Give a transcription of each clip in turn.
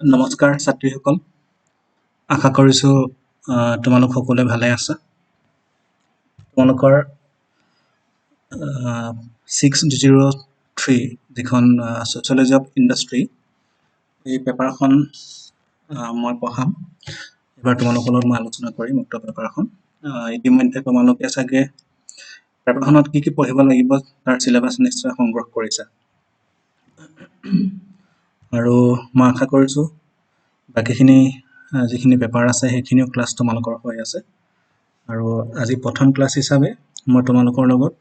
নমস্কাৰ ছাত্ৰীসকল, আশা কৰিছোঁ তোমালোক সকলোৱে ভালে আছা। তোমালোকৰ 603 যিখন ছ'চিয়লজি অফ ইণ্ডাষ্ট্ৰী এই পেপাৰখন মই পঢ়াম। এবাৰ তোমালোকৰ লগত মই আলোচনা কৰিম উক্ত পেপাৰখন। ইতিমধ্যে তোমালোকে চাগে পেপাৰখনত কি কি পঢ়িব লাগিব তাৰ চিলেবাছ নিশ্চয় সংগ্ৰহ কৰিছা, আৰু মই আশা কৰিছোঁ বাকীখিনি যিখিনি পেপাৰ আছে সেইখিনিও ক্লাছ তোমালোকৰ হৈ আছে। আৰু আজি প্ৰথম ক্লাছ হিচাপে মই তোমালোকৰ লগত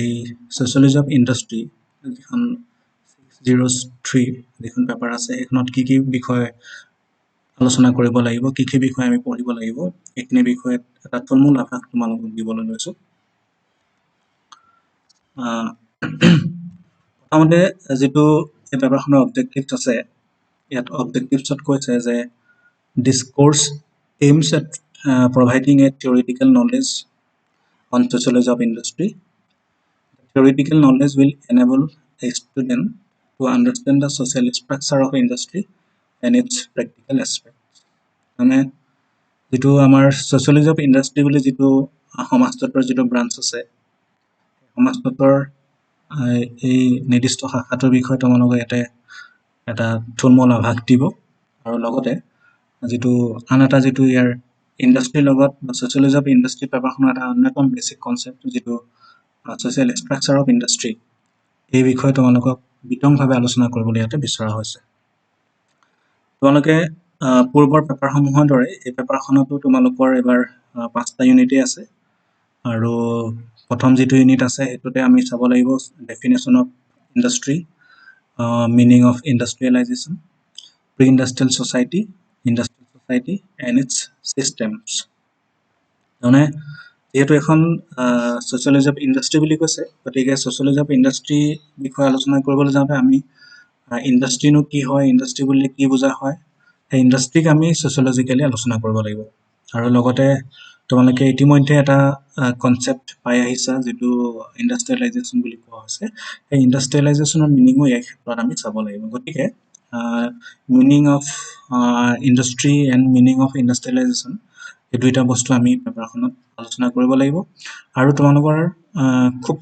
এই ছ'চিয়লজি অফ ইণ্ডাষ্ট্ৰী যিখন 603 যিখন পেপাৰ আছে সেইখনত কি কি বিষয় আলোচনা কৰিব লাগিব, কি কি বিষয় আমি পঢ়িব লাগিব, এইখিনি বিষয়ে এটা থুলমূল আভাস তোমালোকক দিবলৈ লৈছোঁ। প্ৰথমতে যিটো এই পেপাৰখনৰ অবজেক্টিভছ আছে, ইয়াত অবজেক্টিভছত কৈছে যে this course aims at providing a theoretical knowledge on sociology of industry. Theoretical knowledge will enable a student to understand the social structure of industry and its practical aspects. মানে যিটো আমাৰ ছ'চিয়লজি অফ ইণ্ডাষ্ট্ৰী বুলি যিটো সমাজতত্বৰ যিটো branch আছে, সমাজতত্বৰ এই নিৰ্দিষ্ট শাখাটোৰ বিষয়ে তোমালোকে ইয়াতে এটা থুলমূল আভাস দিব। আৰু লগতে যিটো আন এটা যিটো ইয়াৰ ইণ্ডাষ্ট্ৰীৰ লগত বা ছ'চিয়লজি অফ ইণ্ডাষ্ট্ৰী পেপাৰখনৰ এটা অন্যতম বেছিক কনচেপ্ট যিটো ছ'চিয়েল ষ্ট্ৰাকচাৰ অফ ইণ্ডাষ্ট্ৰী, এই বিষয়ে তোমালোকক বিতংভাৱে আলোচনা কৰিবলৈ ইয়াতে বিচৰা হৈছে। তোমালোকে পূৰ্বৰ পেপাৰসমূহৰ দৰে এই পেপাৰখনতো তোমালোকৰ এবাৰ 5টা ইউনিটেই আছে, আৰু প্ৰথম যিটো ইউনিট আছে সেইটোতে আমি চাব লাগিব definition of industry, meaning of industrialisation, pre industrial society, industrial society and its systems. তাৰমানে যিহেতু এখন ছ'চিয়লজি অফ ইণ্ডাষ্ট্ৰী বুলি কৈছে, গতিকে ছ'চিয়লজি অফ ইণ্ডাষ্ট্ৰী বিষয়ে আলোচনা কৰিবলৈ যাওঁতে আমি ইণ্ডাষ্ট্ৰীনো কি হয়, ইণ্ডাষ্ট্ৰী বুলিলে কি বুজা হয়, সেই ইণ্ডাষ্ট্ৰীক আমি ছ'চিয়লজিকেলি আলোচনা কৰিব লাগিব। আৰু লগতে তোমালোকে ইতিমধ্যে এটা কনচেপ্ট পাই আহিছা যিটো ইণ্ডাষ্ট্ৰিয়েলাইজেশ্যন বুলি কোৱা হৈছে। সেই ইণ্ডাষ্ট্ৰিয়েলাইজেশ্যনৰ মিনিঙো এই ক্ষেত্ৰত আমি চাব লাগিব। গতিকে meaning of industry and meaning of industrialisation, এই দুইটা বস্তু আমি পেপাৰখনত আলোচনা কৰিব লাগিব। আৰু তোমালোকৰ খুব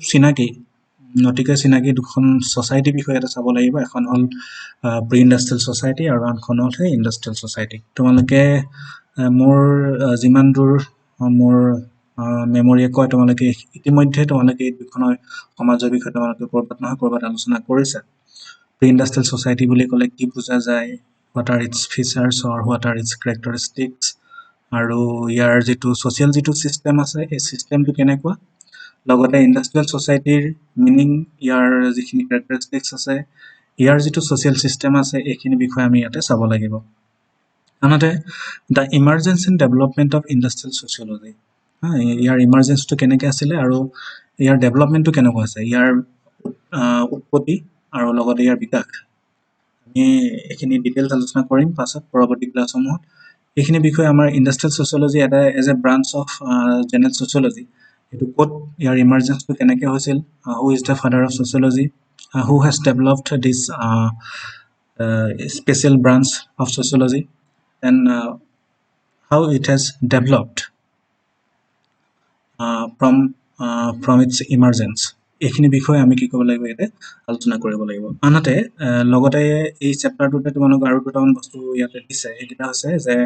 অতিকে চিনাকি দুখন ছ'চাইটিৰ বিষয়ে এটা চাব লাগিব। এখন হ'ল প্ৰি ইণ্ডাষ্ট্ৰিয়েল ছ'চাইটি আৰু আনখন হ'ল সেই ইণ্ডাষ্ট্ৰিয়েল ছ'চাইটি। তোমালোকে মোৰ যিমান দূৰ মোৰ মেমৰিয়ে কয়, তোমালোকে ইতিমধ্যে এই দুখনৰ সমাজৰ বিষয়ে তোমালোকে ক'ৰবাত নহয় ক'ৰবাত আলোচনা কৰিছা। প্ৰি ইণ্ডাষ্ট্ৰিয়েল ছ'চাইটি বুলি ক'লে কি বুজা যায়, what are its features or what are its characteristics, আৰু ইয়াৰ যিটো ছ'চিয়েল যিটো ছিষ্টেম আছে এই ছিষ্টেমটো কেনেকুৱা, লগতে ইণ্ডাষ্ট্ৰিয়েল ছ'চাইটিৰ মিনিং, ইয়াৰ যিখিনি কেৰেক্টাৰিষ্টিক্স আছে, ইয়াৰ যিটো ছ'চিয়েল ছিষ্টেম আছে, এইখিনি বিষয়ে আমি ইয়াতে চাব লাগিব। আনহাতে the emergence and development of industrial sociology, ইয়াৰ ইমাৰ্জেঞ্চটো কেনেকৈ আছিলে আৰু ইয়াৰ ডেভেলপমেণ্টটো কেনেকুৱা আছে, ইয়াৰ উৎপত্তি আৰু লগতে ইয়াৰ বিকাশ, আমি এইখিনি ডিটেইলছ আলোচনা কৰিম পাছত পৰৱৰ্তী ক্লাছসমূহত। এইখিনি বিষয়ে আমাৰ ইণ্ডাষ্ট্ৰিয়েল ছ'চিয়লজি এটা as a branch of general sociology, এইটো ক'ত, ইয়াৰ ইমাৰ্জেঞ্চটো কেনেকৈ হৈছিল, who is the father of sociology, who has developed this special branch of sociology, and how it has developed from its emergence, এইখিনি বিষয়ে আমি কি কৰিব লাগিব, ইয়াতে আলোচনা কৰিব লাগিব। আনহাতে লগতে এই চেপ্টাৰটোতে তোমালোক আৰু দুটামান বস্তু ইয়াতে দিছে, সেইকেইটা হৈছে যে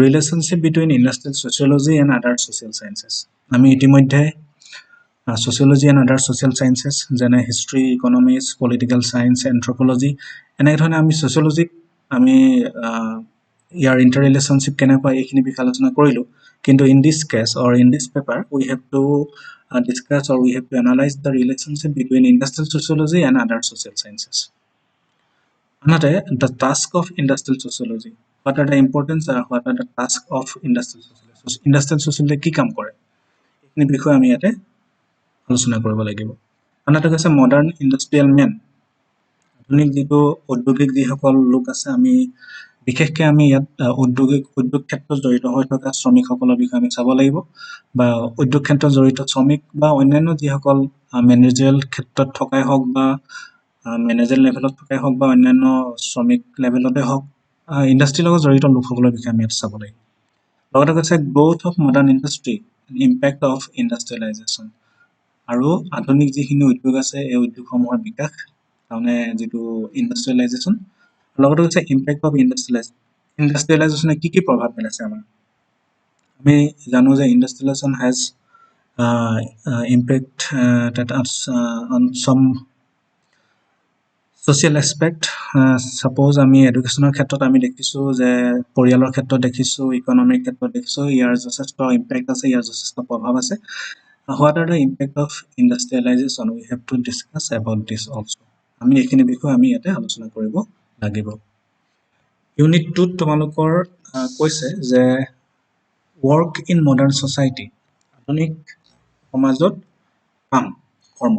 relationship between industrial sociology and other social sciences. আমি ইতিমধ্যে sociology and other social sciences যেনে হিষ্ট্ৰী, ইকনমিক্স, পলিটিকেল চায়েন্স, এন্থ্ৰপ'লজি, এনেধৰণে আমি ছ'চিয়লজিক আমি ইয়াৰ ইণ্টাৰ ৰিলেশ্যনশ্বিপ কেনেকুৱা এইখিনি বিষয়ে আলোচনা কৰিলোঁ। কিন্তু in this case or in this paper we have to discuss or we have to analyze the relationship between industrial sociology and other social sciences. Another, the task of industrial sociology. What are the importance or what are the task of industrial sociology? Industrial sociology কি কাম কৰে, এইখিনি বিষয়ে আমি ইয়াতে আলোচনা কৰিব লাগিব। আনহাতে কৈছে মডাৰ্ণ ইণ্ডাষ্ট্ৰিয়েল মেন, আধুনিক যিটো ঔদ্যোগিক যিসকল লোক আছে, আমি বিশেষকৈ আমি ইয়াত উদ্যোগ ক্ষেত্ৰত জড়িত হৈ থকা শ্ৰমিকসকলৰ বিষয়ে আমি চাব লাগিব, বা উদ্যোগ ক্ষেত্ৰত জড়িত শ্ৰমিক বা অন্যান্য যিসকল মেনেজাৰিয়েল ক্ষেত্ৰত থকাই হওক বা মেনেজাৰ লেভেলত থকাই হওক বা অন্যান্য শ্ৰমিক লেভেলতে হওক ইণ্ডাষ্ট্ৰীৰ লগত জড়িত লোকসকলৰ বিষয়ে আমি ইয়াত চাব লাগিব। লগতে কৈছে growth of modern industry, impact of industrialisation, আৰু আধুনিক যিখিনি উদ্যোগ আছে এই উদ্যোগসমূহৰ বিকাশ, তাৰমানে যিটো ইণ্ডাষ্ট্ৰিয়েলাইজেশ্যন। লগতে কৈছে ইম্পেক্ট অফ ইণ্ডাষ্ট্ৰিয়েলাইজেশ্যনে কি কি প্ৰভাৱ পেলাইছে আমাৰ। আমি জানো যে industrialisation has impact that on some social aspect. Suppose আমি এডুকেশ্যনৰ ক্ষেত্ৰত আমি দেখিছোঁ যে পৰিয়ালৰ ক্ষেত্ৰত দেখিছোঁ, ইকনমিক ক্ষেত্ৰত দেখিছোঁ, ইয়াৰ যথেষ্ট ইম্পেক্ট আছে, ইয়াৰ যথেষ্ট প্ৰভাৱ আছে। What are the impact of industrialization? We have to discuss about this also. আমি এইখিনি বিষয়ে আমি ইয়াতে আলোচনা কৰিব লাগিব। ইউনিট 2ত তোমালোকৰ কৈছে যে work in modern society, আধুনিক সমাজত কাম কৰ্ম,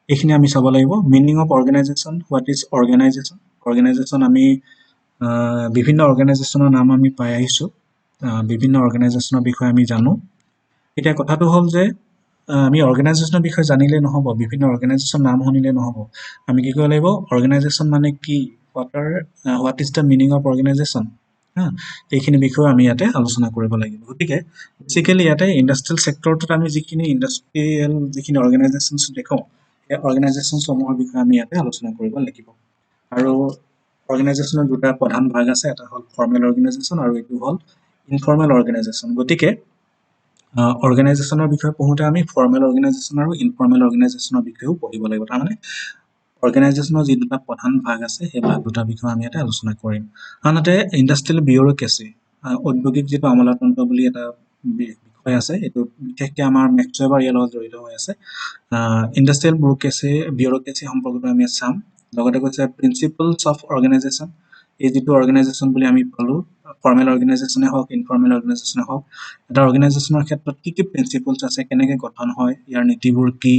এইখিনি আমি চাব লাগিব। Meaning of organisation, what is organisation. Organisation আমি বিভিন্ন অৰ্গেনাইজেশ্যনৰ নাম আমি পাই আহিছোঁ, বিভিন্ন অৰ্গেনাইজেশ্যনৰ বিষয়ে আমি জানো। এতিয়া কথাটো হ'ল যে আমি অৰ্গেনাইজেশ্যনৰ বিষয়ে জানিলে নহ'ব, বিভিন্ন অৰ্গেনাইজেশ্যন নাম শুনিলে নহ'ব। আমি কি কৰিব লাগিব, অৰ্গেনাইজেশ্যন মানে কি, what is the meaning of organisation, এইখিনি বিষয়ে আমি ইয়াতে আলোচনা কৰিব লাগিব। গতিকে বেচিকেলি ইয়াতে ইণ্ডাষ্ট্ৰিয়েল ছেক্টৰটোত আমি যিখিনি ইণ্ডাষ্ট্ৰিয়েল যিখিনি অৰ্গেনাইজেশ্যনছ দেখোঁ, সেই অৰ্গেনাইজেশ্যনসমূহৰ বিষয়ে আমি ইয়াতে আলোচনা কৰিব লাগিব। আৰু অৰ্গেনাইজেশ্যনৰ দুটা প্ৰধান ভাগ আছে, এটা হ'ল ফৰ্মেল অৰ্গেনাইজেশ্যন আৰু এইটো হ'ল ইনফৰ্মেল অৰ্গেনাইজেশ্যন। গতিকে অৰ্গেনাইজেশ্যনৰ বিষয়ে পঢ়োঁতে আমি ফৰ্মেল অৰ্গেনাইজেশ্যন আৰু ইনফৰ্মেল অৰ্গেনাইজেশ্যনৰ বিষয়েও পঢ়িব লাগিব। তাৰমানে অৰ্গেনাইজেশ্যনৰ যি দুটা প্ৰধান ভাগ আছে সেই ভাগ দুটাৰ বিষয়ে আমি ইয়াতে আলোচনা কৰিম। আনহাতে ইণ্ডাষ্ট্ৰিয়েল বিউৰ'ক্ৰেচি, ঔদ্যোগিক যিটো আমোলাতন্ত্ৰ বুলি এটা বিষয় আছে, এইটো বিশেষকৈ আমাৰ মেক্সৱেবাৰ ইয়াৰ লগত জড়িত হৈ আছে। ইণ্ডাষ্ট্ৰিয়েল বিউৰ'ক্ৰেচি সম্পৰ্কত আমি চাম। লগতে কৈছে প্ৰিন্সিপলছ অফ অৰ্গেনাইজেশ্যন, এই যিটো অৰ্গেনাইজেশ্যন বুলি আমি পালোঁ, ফৰ্মেল অৰ্গেনাইজেশ্যনে হওক ইনফৰ্মেল অৰ্গেনাইজেশ্যনে হওক, এটা অৰ্গেনাইজেশ্যনৰ ক্ষেত্ৰত কি কি প্ৰিন্সিপলছ আছে, কেনেকৈ গঠন হয়, ইয়াৰ নীতিবোৰ কি,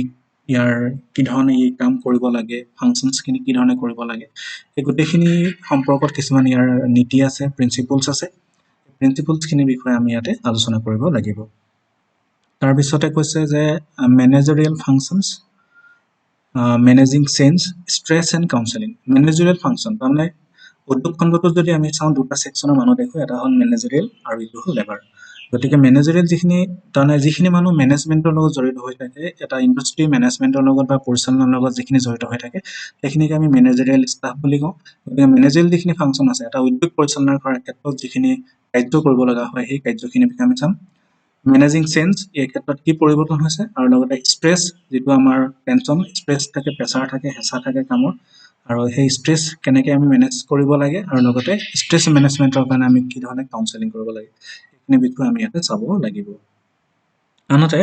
ইয়াৰ কি ধৰণে ই কাম কৰিব লাগে, ফাংচনছখিনি কি ধৰণে কৰিব লাগে, এই গোটেইখিনি সম্পৰ্কত কিছুমান ইয়াৰ নীতি আছে, প্ৰিন্সিপলছ আছে। প্ৰিন্সিপলছখিনিৰ বিষয়ে আমি ইয়াতে আলোচনা কৰিব লাগিব। তাৰপিছতে কৈছে যে managerial functions, managing change, stress and counselling. Managerial function তাৰমানে উদ্যোগ খণ্ডটোত যদি আমি চাওঁ দুটা ছেকশ্যনৰ মানুহ দেখোঁ, এটা হ'ল মেনেজাৰিয়েল আৰু এইটো হ'ল লেবাৰ। গতিকে মেনেজাৰিয়েল যিখিনি মানুহ মেনেজমেণ্টৰ লগত জড়িত হৈ থাকে, এটা ইণ্ডাষ্ট্ৰী মেনেজমেণ্টৰ লগত বা পৰিচালনাৰ লগত যিখিনি জড়িত হৈ থাকে, সেইখিনিকে আমি মেনেজাৰিয়েল ষ্টাফ বুলি কওঁ। গতিকে মেনেজাৰিয়েল যিখিনি ফাংচন আছে, এটা উদ্যোগ পৰিচালনা কৰাৰ ক্ষেত্ৰত যিখিনি কাৰ্য কৰিব লগা হয়, সেই কাৰ্যখিনিৰ বিষয়ে আমি চাম। মেনেজিং চেঞ্জ, এই ক্ষেত্ৰত কি পৰিৱৰ্তন হৈছে, আৰু লগতে ষ্ট্ৰেছ, যিটো আমাৰ টেনশ্যন, ষ্ট্ৰেছ থাকে, প্ৰেছাৰ থাকে, হেঁচা থাকে কামৰ, আৰু সেই ষ্ট্ৰেছ কেনেকৈ আমি মেনেজ কৰিব লাগে, আৰু লগতে ষ্ট্ৰেছ মেনেজমেণ্টৰ কাৰণে আমি কি ধৰণে কাউন্সেলিং কৰিব লাগে, এইখিনি বিষয়ে আমি ইয়াতে চাব লাগিব। আনহাতে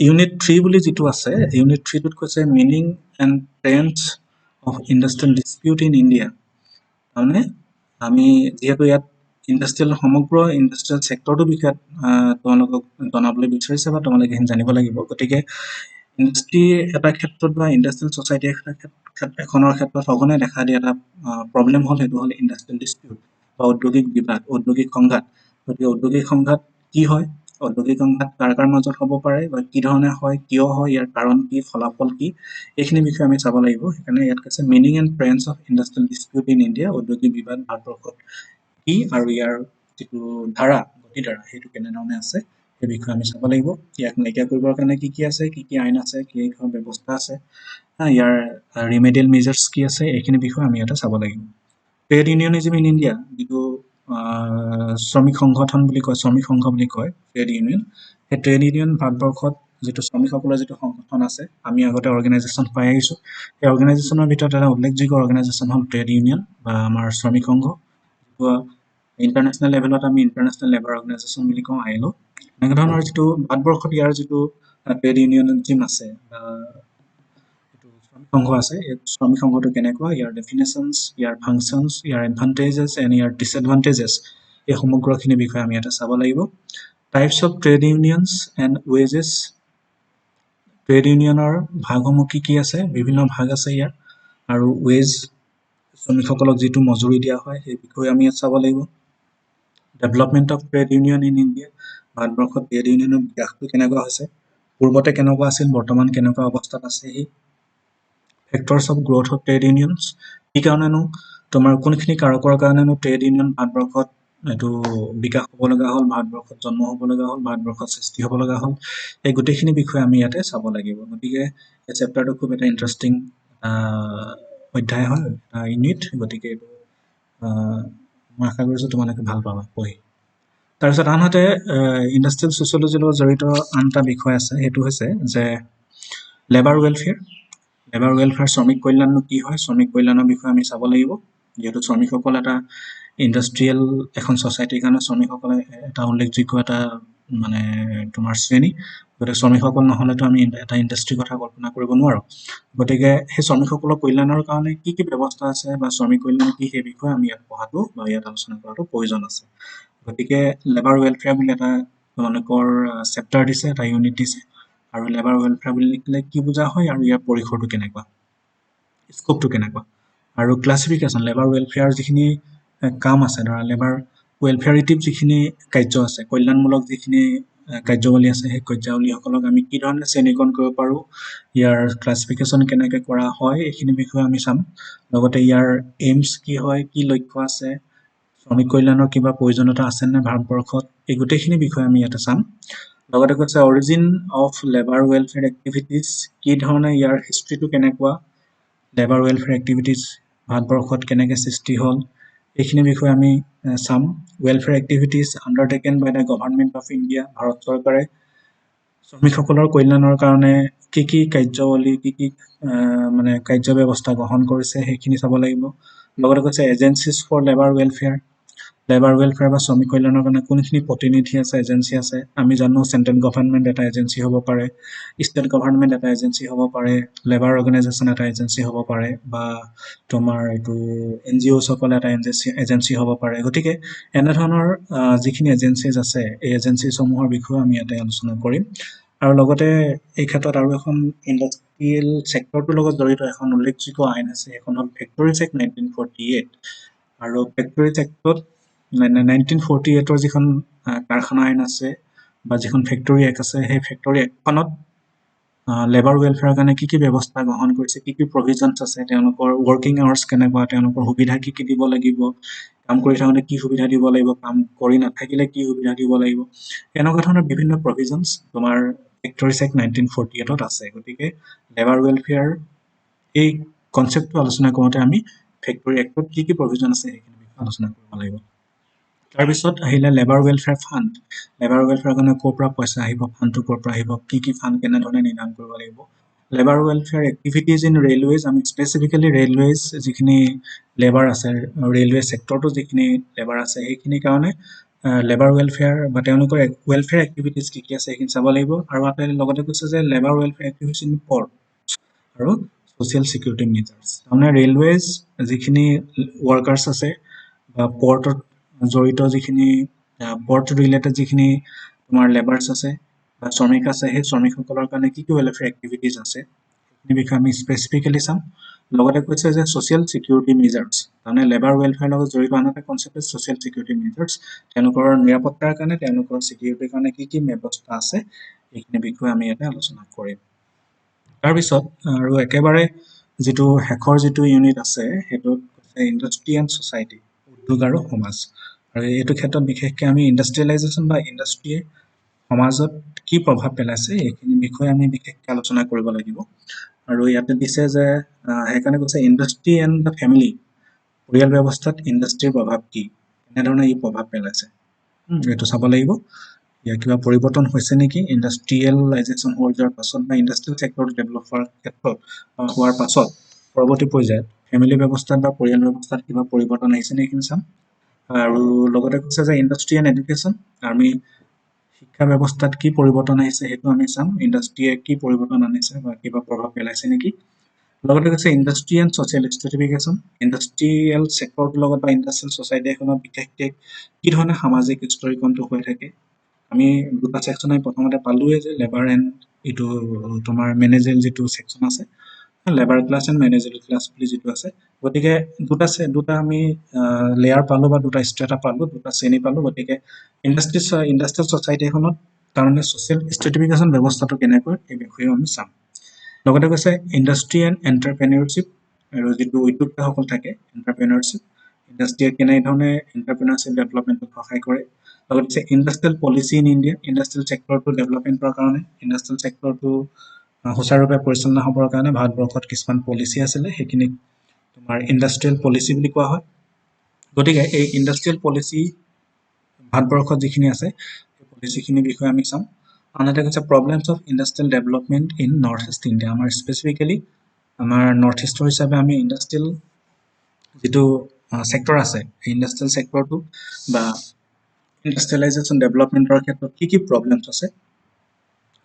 ইউনিট 3 বুলি যিটো আছে, ইউনিট 3টোত কৈছে meaning and trends of industrial dispute in India. তাৰমানে আমি যিহেতু ইয়াত সমগ্ৰ ইণ্ডাষ্ট্ৰিয়েল ছেক্টৰটোৰ বিষয়ে তোমালোকক জনাবলৈ বিচাৰিছে বা তোমালোকে এইখিনি জানিব লাগিব। গতিকে ইণ্ডাষ্ট্ৰি এটা ক্ষেত্ৰত বা ইণ্ডাষ্ট্ৰিয়েল ছ'চাইটি এখনৰ ক্ষেত্ৰত সঘনাই দেখা দিয়া এটা প্ৰব্লেম হ'ল, সেইটো হ'ল ইণ্ডাষ্ট্ৰিয়েল ডিছপিউট বা ঔদ্যোগিক বিবাদ, ঔদ্যোগিক সংঘাত। গতিকে ঔদ্যোগিক সংঘাত কি হয়, ঔদ্যোগিক সংঘাত কাৰ মাজত হ'ব পাৰে বা কি ধৰণে হয়, কিয় হয়, ইয়াৰ কাৰণ কি, ফলাফল কি, এইখিনি বিষয়ে আমি চাব লাগিব। সেইকাৰণে ইয়াত কৈছে meaning and trends of industrial dispute in India, ঔদ্যোগিক বিবাদ ভাৰতবৰ্ষত কি আৰু ইয়াৰ যিটো গতিধাৰা সেইটো কেনেধৰণে আছে, সেই বিষয়ে আমি চাব লাগিব। ইয়াক নাইকিয়া কৰিবৰ কাৰণে কি কি আছে, কি কি আইন আছে, কি কি ব্যৱস্থা আছে, ইয়াৰ ৰিমেডিয়েল মেজাৰ্ছ কি আছে, এইখিনি বিষয়ে আমি ইয়াতে চাব লাগিব। ট্ৰেড ইউনিয়নিজম ইন ইণ্ডিয়া, যিটো শ্ৰমিক সংগঠন বুলি কয়, শ্ৰমিক সংঘ বুলি কয় ট্ৰেড ইউনিয়ন, সেই ট্ৰেড ইউনিয়ন ভাৰতবৰ্ষত যিটো শ্ৰমিকসকলৰ যিটো সংগঠন আছে, আমি আগতে অৰ্গেনাইজেশ্যন পাই আহিছোঁ। সেই অৰ্গেনাইজেশ্যনৰ ভিতৰত এটা উল্লেখযোগ্য অৰ্গেনাইজেশ্যন হ'ল ট্ৰেড ইউনিয়ন বা আমাৰ শ্ৰমিক সংঘ, যিটো ইণ্টাৰনেশ্যনেল লেভেলত আমি ইণ্টাৰনেশ্যনেল লেবাৰ অৰ্গেনাইজেশ্যন বুলি কওঁ, ILO। এনেকুৱা ধৰণৰ যিটো ভাৰতবৰ্ষত ইয়াৰ যিটো ট্ৰেড ইউনিয়নিজম আছে বা শ্ৰমিক সংঘ আছে, এই শ্ৰমিক সংঘটো কেনেকুৱা, ইয়াৰ ডেফিনেশ্যনছ, ইয়াৰ ফাংচনছ, ইয়াৰ এডভান্টেজেছ এণ্ড ইয়াৰ ডিছএডভান্টেজেছ, এই সমগ্ৰখিনি বিষয়ে আমি ইয়াতে চাব লাগিব। Types of trade unions and wages, trade ইউনিয়নৰ ভাগসমূহ কি কি আছে, বিভিন্ন ভাগ আছে ইয়াৰ, আৰু ৱেজ, শ্ৰমিকসকলক যিটো মজুৰি দিয়া হয়, সেই বিষয়ে আমি ইয়াত চাব লাগিব। Development of trade union in India, ভাৰতবৰ্ষত ট্ৰেড ইউনিয়নৰ বিকাশটো কেনেকুৱা হৈছে, পূৰ্বতে কেনেকুৱা আছিল, বৰ্তমান কেনেকুৱা অৱস্থাত আছে, সেই factors of growth of trade unions কি কাৰণেনো তোমাৰ কোনখিনি কাৰকৰ কাৰণেনো ট্ৰেড ইউনিয়ন ভাৰতবৰ্ষত এইটো বিকাশ হ'ব লগা হ'ল, ভাৰতবৰ্ষত জন্ম হ'ব লগা হ'ল, ভাৰতবৰ্ষত সৃষ্টি হ'ব লগা হ'ল, এই গোটেইখিনি বিষয়ে আমি ইয়াতে চাব লাগিব। গতিকে এই চেপ্টাৰটো খুব এটা ইণ্টাৰেষ্টিং অধ্যায় হয়, ইউনিট। গতিকে এইটো মই আশা কৰিছোঁ তোমালোকে ভাল পাবা পঢ়ি। তাৰপিছত আনহাতে ইণ্ডাষ্ট্ৰিয়েল ছ'চিয়লজিৰ লগত জড়িত আন এটা বিষয় আছে, সেইটো হৈছে যে লেবাৰ ৱেলফেয়াৰ। লেবাৰ ৱেলফেয়াৰ শ্ৰমিক কল্যাণনো কি হয়, শ্ৰমিক কল্যাণৰ বিষয়ে আমি চাব লাগিব। যিহেতু শ্ৰমিকসকল এটা ইণ্ডাষ্ট্ৰিয়েল এখন ছ'চাইটিৰ কাৰণে শ্ৰমিকসকলে এটা উল্লেখযোগ্য এটা মানে তোমাৰ শ্ৰেণী। গতিকে শ্ৰমিকসকল নহ'লেতো আমি এটা ইণ্ডাষ্ট্ৰিৰ কথা কল্পনা কৰিব নোৱাৰোঁ। গতিকে সেই শ্ৰমিকসকলৰ কল্যাণৰ কাৰণে কি কি ব্যৱস্থা আছে বা শ্ৰমিক কল্যাণ কি সেই বিষয়ে আমি ইয়াত পঢ়াটো বা ইয়াত আলোচনা কৰাটো প্ৰয়োজন আছে। গতিকে লেবাৰ ৱেলফেয়াৰ বুলি এটা তেওঁলোকৰ চেপ্টাৰ দিছে, এটা ইউনিট দিছে। আৰু লেবাৰ ৱেলফেয়াৰ বুলি লিখিলে কি বুজা হয় আৰু ইয়াৰ পৰিসৰটো কেনেকুৱা, স্কোপটো কেনেকুৱা, আৰু ক্লাছিফিকেশ্যন লেবাৰ ৱেলফেয়াৰ যিখিনি কাম আছে, ধৰা লেবাৰ ৱেলফেয়াৰিটিভ যিখিনি কাৰ্য আছে, কল্যাণমূলক যিখিনি কাৰ্যাৱলী আছে, সেই কাৰ্যাৱলীসকলক আমি কি ধৰণে শ্ৰেণীকৰণ কৰিব পাৰোঁ, ইয়াৰ ক্লাছিফিকেশ্যন কেনেকৈ কৰা হয়, এইখিনি বিষয়ে আমি চাম। লগতে ইয়াৰ এইমছ কি হয়, কি লক্ষ্য আছে, শ্ৰমিক কল্যাণৰ কিবা প্ৰয়োজনীয়তা আছেনে ভাৰতবৰ্ষত, এই গোটেইখিনি বিষয়ে আমি ইয়াতে চাম। লগতে কৈছে origin of labour welfare activities, কি ধৰণে ইয়াৰ হিষ্ট্ৰীটো কেনেকুৱা, লেবাৰ ৱেলফেয়াৰ এক্টিভিটিজ ভাৰতবৰ্ষত কেনেকৈ সৃষ্টি হ'ল, এইখিনি বিষয়ে আমি চাম। Welfare activities undertaken by the government of India, ভাৰত চৰকাৰে শ্ৰমিকসকলৰ কল্যাণৰ কাৰণে কি কি কাৰ্যাৱলী, কি কি মানে কাৰ্য ব্যৱস্থা গ্ৰহণ কৰিছে, সেইখিনি চাব লাগিব। লগতে কৈছে agencies for labour welfare, labour welfare বা শ্ৰমিক কল্যাণৰ কাৰণে কোনখিনি প্ৰতিনিধি আছে, এজেঞ্চি আছে। আমি জানো চেণ্ট্ৰেল গভৰ্ণমেণ্ট এটা এজেঞ্চি হ'ব পাৰে, ষ্টেট গভৰ্ণমেণ্ট এটা এজেঞ্চি হ'ব পাৰে, লেবাৰ অৰ্গেনাইজেশ্যন এটা এজেঞ্চি হ'ব পাৰে, বা তোমাৰ এইটো NGOসকল এটা এজেঞ্চি হ'ব পাৰে। গতিকে এনেধৰণৰ যিখিনি এজেঞ্চিজ আছে, এই এজেঞ্চিসমূহৰ বিষয়েও আমি ইয়াতে আলোচনা কৰিম। আৰু লগতে এই ক্ষেত্ৰত আৰু এখন ইণ্ডাষ্ট্ৰিয়েল ছেক্টৰটোৰ লগত জড়িত এখন উল্লেখযোগ্য আইন আছে, সেইখন হ'ল ফেক্টৰিজ এক্ট 1948। আৰু ফেক্টৰিজ এক্টত 1948ৰ যিখন কাৰখানা আইন আছে বা যিখন ফেক্টৰী এক্ট আছে, সেই ফেক্টৰী এক্টখনত লেবাৰ ৱেলফেয়াৰৰ কাৰণে কি কি ব্যৱস্থা গ্ৰহণ কৰিছে, কি কি প্ৰভিজনছ আছে, তেওঁলোকৰ ৱৰ্কিং আৱাৰ্ছ কেনেকুৱা, তেওঁলোকৰ সুবিধা কি কি দিব লাগিব, কাম কৰি থাকোঁতে কি সুবিধা দিব লাগিব, কাম কৰি নাথাকিলে কি সুবিধা দিব লাগিব, এনেকুৱা ধৰণৰ বিভিন্ন প্ৰভিজনছ তোমাৰ ফেক্টৰিজ এক্ট 1948ত আছে। গতিকে লেবাৰ ৱেলফেয়াৰ এই কনচেপ্টটো আলোচনা কৰোঁতে আমি ফেক্টৰী এক্টত কি কি প্ৰভিজন আছে সেইখিনি বিষয়ে আলোচনা কৰিব লাগিব। তাৰপিছত আহিলে labour welfare fund, labour welfare কাৰণে ক'ৰ পৰা পইচা আহিব, ফাণ্ডটো ক'ৰ পৰা আহিব, কি কি ফাণ্ড কেনেধৰণে নিৰ্ধাৰণ কৰিব লাগিব। Labour welfare activities in railways, আমি স্পেচিফিকেলি ৰেলৱেজ যিখিনি লেবাৰ আছে, ৰেলৱে ছেক্টৰটো যিখিনি লেবাৰ আছে, সেইখিনিৰ কাৰণে লেবাৰ ৱেলফেয়াৰ বা তেওঁলোকৰ ৱেলফেয়াৰ এক্টিভিটিজ কি কি আছে সেইখিনি চাব লাগিব। আৰু লগতে কৈছে যে labour welfare activities in port আৰু ছ'চিয়েল ছিকিউৰিটি মেজাৰ্ছ, তাৰমানে ৰেলৱেজ যিখিনি ৱৰ্কাৰ্ছ আছে বা পৰ্টত জড়িত যিখিনি পৰ্ট ৰিলেটেড যিখিনি তোমাৰ লেবাৰ্ছ আছে বা শ্ৰমিক আছে, সেই শ্ৰমিকসকলৰ কাৰণে কি কি ৱেলফেয়াৰ এক্টিভিটিজ আছে সেইখিনি বিষয়ে আমি স্পেচিফিকেলি চাম। লগতে কৈছে যে ছ'চিয়েল ছিকিউৰিটি মেজাৰ্ছ, তাৰমানে লেবাৰ ৱেলফেয়াৰৰ লগত জড়িত আন এটা কনচেপ্ট ছ'চিয়েল ছিকিউৰিটি মেজাৰ্ছ, তেওঁলোকৰ নিৰাপত্তাৰ কাৰণে, তেওঁলোকৰ ছিকিউৰিটিৰ কাৰণে কি কি ব্যৱস্থা আছে, এইখিনি বিষয়ে আমি ইয়াতে আলোচনা কৰিম। তাৰপিছত আৰু একেবাৰে যিটো শেষৰ যিটো ইউনিট আছে, সেইটোত কৈছে ইণ্ডাষ্ট্ৰি এণ্ড ছ'চাইটি, উদ্যোগ আৰু সমাজ। আৰু এইটো ক্ষেত্ৰত বিশেষকৈ আমি ইণ্ডাষ্ট্ৰিয়েলাইজেশ্যন বা ইণ্ডাষ্ট্ৰিয়ে সমাজত কি প্ৰভাৱ পেলাইছে এইখিনি বিষয়ে আমি বিশেষকৈ আলোচনা কৰিব লাগিব। আৰু ইয়াতে দিছে যে সেইকাৰণে কৈছে ইণ্ডাষ্ট্ৰি এণ্ড দ্য ফেমিলি, পৰিয়াল ব্যৱস্থাত ইণ্ডাষ্ট্ৰিৰ প্ৰভাৱ কি, কেনেধৰণে ই প্ৰভাৱ পেলাইছে, এইটো চাব লাগিব। ইয়াৰ কিবা পৰিৱৰ্তন হৈছে নেকি ইণ্ডাষ্ট্ৰিয়েলাইজেশ্যন হৈ যোৱাৰ পাছত বা ইণ্ডাষ্ট্ৰিয়েল ছেক্টৰটো ডেভেলপ হোৱাৰ ক্ষেত্ৰত হোৱাৰ পাছত পৰৱৰ্তী পৰ্যায়ত ফেমিলি ব্যৱস্থাত বা পৰিয়াল ব্যৱস্থাত কিবা পৰিৱৰ্তন আহিছে নে, এইখিনি চাম। আৰু লগতে কৈছে যে ইণ্ডাষ্ট্ৰি এণ্ড এডুকেশ্যন, আমি শিক্ষা ব্যৱস্থাত কি পৰিৱৰ্তন আহিছে সেইটো আমি চাম, ইণ্ডাষ্ট্ৰিয়ে কি পৰিৱৰ্তন আনিছে বা কিবা প্ৰভাৱ পেলাইছে নেকি। লগতে কৈছে ইণ্ডাষ্ট্ৰি এণ্ড ছ'চিয়েল ষ্ট্ৰেটিফিকেশ্যন, ইণ্ডাষ্ট্ৰিয়েল ছেক্টৰটোৰ লগত বা ইণ্ডাষ্ট্ৰিয়েল ছ'চাইটি এখনত বিশেষকৈ কি ধৰণে সামাজিক স্তৰীকৰণটো হৈ থাকে। আমি দুটা ছেকশ্যন আমি প্ৰথমতে পালোঁৱে যে লেবাৰ এণ্ড এইটো তোমাৰ মেনেজিয়েল যিটো ছেকশ্যন আছে, লেবাৰ ক্লাছ এণ্ড মেনেজিয়েল ক্লাছ বুলি যিটো আছে। গতিকে দুটা আমি লেয়াৰ পালোঁ বা দুটা ষ্ট্ৰেটা পালোঁ, দুটা শ্ৰেণী পালোঁ। গতিকে ইণ্ডাষ্ট্ৰিয়েল ছ'চাইটি এখনত তাৰমানে ছ'চিয়েল ষ্ট্ৰেটিফিকেশ্যন ব্যৱস্থাটো কেনেকৈ, এই বিষয়েও আমি চাম। লগতে কৈছে ইণ্ডাষ্ট্ৰি এণ্ড এণ্টাৰপ্ৰেনিয়ৰশ্বিপ, আৰু যিটো উদ্যোক্তাসকল থাকে এণ্টাৰপ্ৰেনিয়ৰশ্বিপ, ইণ্ডাষ্ট্ৰিয়ে কেনেধৰণে এণ্টাৰপ্ৰেনিয়ৰশ্বিপ ডেভেলপমেণ্টত সহায় কৰে। লগতে কৈছে industrial policy in India, industrial ছেক্টৰটো ডেভেলপমেণ্ট কৰাৰ কাৰণে, ইণ্ডাষ্ট্ৰিয়েল ছেক্টৰটো সুচাৰুৰূপে পৰিচালনা হ'বৰ কাৰণে ভাৰতবৰ্ষত কিছুমান পলিচি আছিলে, সেইখিনিক তোমাৰ ইণ্ডাষ্ট্ৰিয়েল পলিচি বুলি কোৱা হয়। গতিকে এই ইণ্ডাষ্ট্ৰিয়েল পলিচি ভাৰতবৰ্ষত যিখিনি আছে সেই পলিচিখিনিৰ বিষয়ে আমি চাম। আন এটা কৈছে problems of industrial development in north east India. আমাৰ স্পেচিফিকেলি আমাৰ নৰ্থ ইষ্টৰ হিচাপে আমি ইণ্ডাষ্ট্ৰিয়েল যিটো ছেক্টৰ আছে, সেই ইণ্ডাষ্ট্ৰিয়েল ছেক্টৰটো বা ইণ্ডাষ্ট্ৰিয়েলাইজেশ্যন ডেভেলপমেণ্টৰ ক্ষেত্ৰত কি কি প্ৰব্লেমছ আছে,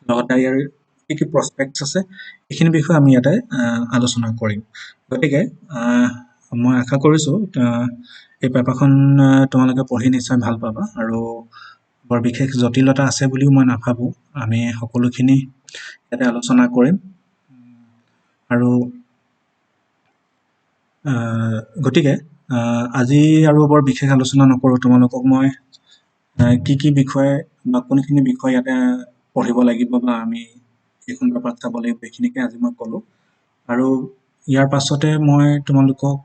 লগতে ইয়াৰ কি কি প্ৰস্পেক্টছ আছে, এইখিনি বিষয়ে আমি ইয়াতে আলোচনা কৰিম। গতিকে মই আশা কৰিছোঁ এই পেপাৰখন তোমালোকে পঢ়ি নিশ্চয় ভাল পাবা, আৰু বৰ বিশেষ জটিলতা আছে বুলিও মই নাভাবোঁ। আমি সকলোখিনি ইয়াতে আলোচনা কৰিম, আৰু গতিকে আজি আৰু বৰ বিশেষ আলোচনা নকৰোঁ। তোমালোকক মই কি কি বিষয় বা কোনখিনি বিষয় ইয়াতে পঢ়িব লাগিব বা আমি এইখন পেপাৰত চাব লাগিব, এইখিনিকে আজি মই ক'লোঁ। আৰু ইয়াৰ পাছতে মই তোমালোকক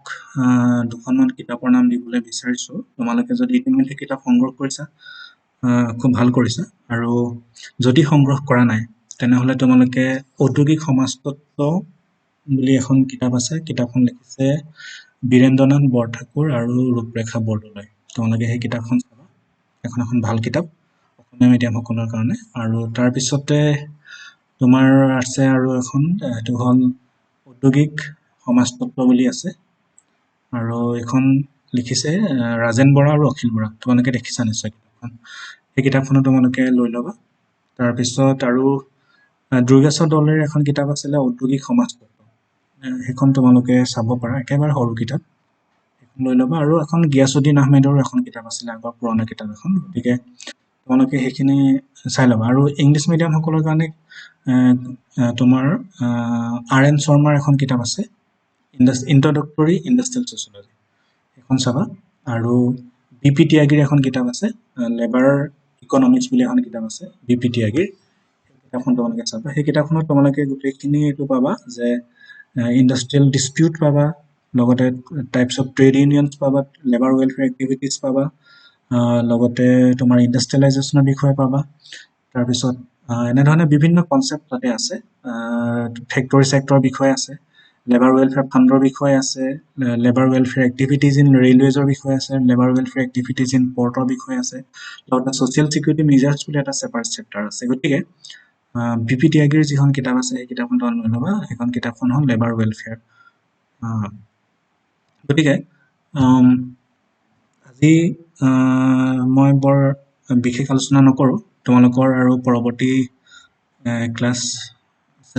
দুখনমান কিতাপৰ নাম দিবলৈ বিচাৰিছোঁ। তোমালোকে যদি ইতিমধ্যে কিতাপ সংগ্ৰহ কৰিছা, খুব ভাল কৰিছা, আৰু যদি সংগ্ৰহ কৰা নাই তেনেহ'লে তোমালোকে ঔদ্যোগিক সমাজতত্ব বুলি এখন কিতাপ আছে, কিতাপখন লিখিছে বীৰেন্দ্ৰনাথ বৰঠাকুৰ আৰু ৰূপৰেখা বৰদলৈ। তোমালোকে সেই কিতাপখন চাবা, এখন ভাল কিতাপ অসমীয়া মিডিয়ামসকলৰ কাৰণে। আৰু তাৰপিছতে তোমাৰ আছে আৰু এখন, এইটো হ'ল ঔদ্যোগিক সমাজতত্ব বুলি আছে, আৰু এইখন লিখিছে ৰাজেন বৰা আৰু অখিল বৰা। তোমালোকে দেখিছা নিশ্চয় কিতাপখন, সেই কিতাপখনো তোমালোকে লৈ ল'বা। তাৰপিছত আৰু দুৰ্গেশ্বৰ দলেৰ এখন কিতাপ আছিলে ঔদ্যোগিক সমাজতত্ব, সেইখন তোমালোকে চাব পাৰা, একেবাৰে সৰু কিতাপ, সেইখন লৈ ল'বা। আৰু এখন গিয়াছুদ্দিন আহমেদৰো এখন কিতাপ আছিলে, আগৰ পুৰণা কিতাপ এখন, গতিকে তোমালোকে সেইখিনি চাই ল'বা। আৰু ইংলিছ মিডিয়ামসকলৰ কাৰণে তোমাৰ R.N. শৰ্মাৰ এখন কিতাপ আছে, ইন্ট্ৰডাক্টৰী ইণ্ডাষ্ট্ৰিয়েল ছ'চিয়লজি, সেইখন চাবা। আৰু B.P. ত্যাগীৰ এখন কিতাপ আছে, লেবাৰ ইকনমিক্স বুলি এখন কিতাপ আছে B.P. ত্যাগীৰ, সেই কিতাপখন তোমালোকে চাবা। সেই কিতাপখনত তোমালোকে গোটেইখিনি এইটো পাবা যে ইণ্ডাষ্ট্ৰিয়েল ডিছপিউট পাবা, লগতে টাইপছ অফ ট্ৰেড ইউনিয়নছ পাবা, লেবাৰ ৱেলফেয়াৰ এক্টিভিটিছ পাবা, লগতে তোমাৰ ইণ্ডাষ্ট্ৰিয়েলাইজেশ্যনৰ বিষয়ে পাবা। তাৰপিছত এনেধৰণে বিভিন্ন কনচেপ্ট তাতে আছে, ফেক্টৰী ছেক্টৰৰ বিষয়ে আছে, লেবাৰ ৱেলফেয়াৰ ফাণ্ডৰ বিষয়ে আছে, লেবাৰ ৱেলফেয়াৰ এক্টিভিটিজ ইন ৰেলৱেজৰ বিষয়ে আছে, লেবাৰ ৱেলফেয়াৰ এক্টিভিটিজ ইন পৰ্টৰ বিষয়ে আছে, লগতে ছ'চিয়েল ছিকিউৰিটি মেজাৰ্ছ বুলি এটা ছেপাৰেট চেপ্টাৰ আছে। গতিকে B.P. ত্যাগীৰ যিখন কিতাপ আছে সেই কিতাপখন তোমালোকে লৈ ল'বা, সেইখন কিতাপখন হ'ল লেবাৰ ৱেলফেয়াৰ। গতিকে আজি মই বৰ বিশেষ আলোচনা নকৰোঁ। তোমালোকৰ আৰু পৰৱৰ্তী ক্লাছ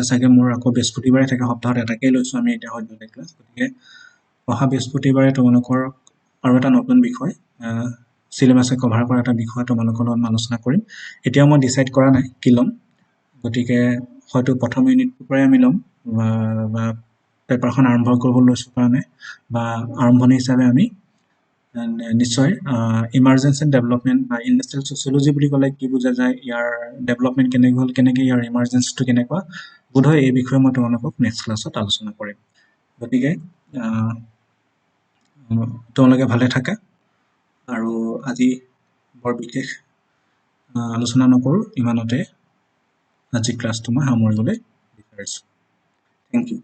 চাগে মোৰ আকৌ বৃহস্পতিবাৰে থাকে, সপ্তাহত এটাকেই লৈছোঁ আমি এতিয়া হয় 2টা ক্লাছ। গতিকে অহা বৃহস্পতিবাৰে তোমালোকৰ আৰু এটা নতুন বিষয়, চিলেবাছে কভাৰ কৰা এটা বিষয় তোমালোকৰ লগত আলোচনা কৰিম। এতিয়াও মই ডিচাইড কৰা নাই কি ল'ম, গতিকে হয়তো প্ৰথম ইউনিটটোৰ পৰাই আমি ল'ম, বা পেপাৰখন আৰম্ভ কৰিব লৈছোঁ কাৰণে, বা আৰম্ভণি হিচাপে আমি নিশ্চয় ইমাৰ্জেঞ্চি এণ্ড ডেভেলপমেণ্ট বা ইণ্ডাষ্ট্ৰিয়েল ছ'চিয়লজি বুলি ক'লে কি বুজা যায়, ইয়াৰ ডেভেলপমেণ্ট কেনেকৈ হ'ল, কেনেকৈ ইয়াৰ ইমাৰ্জেঞ্চিটো কেনেকুৱা, বোধহয় এই বিষয়ে মই তোমালোকক নেক্সট ক্লাছত আলোচনা কৰিম। গতিকে তোমালোকে ভালে থাকা, আৰু আজি বৰ বিশেষ আলোচনা নকৰোঁ, ইমানতে আজি ক্লাছটো মই সামৰিবলৈ বিচাৰিছোঁ। Thank U.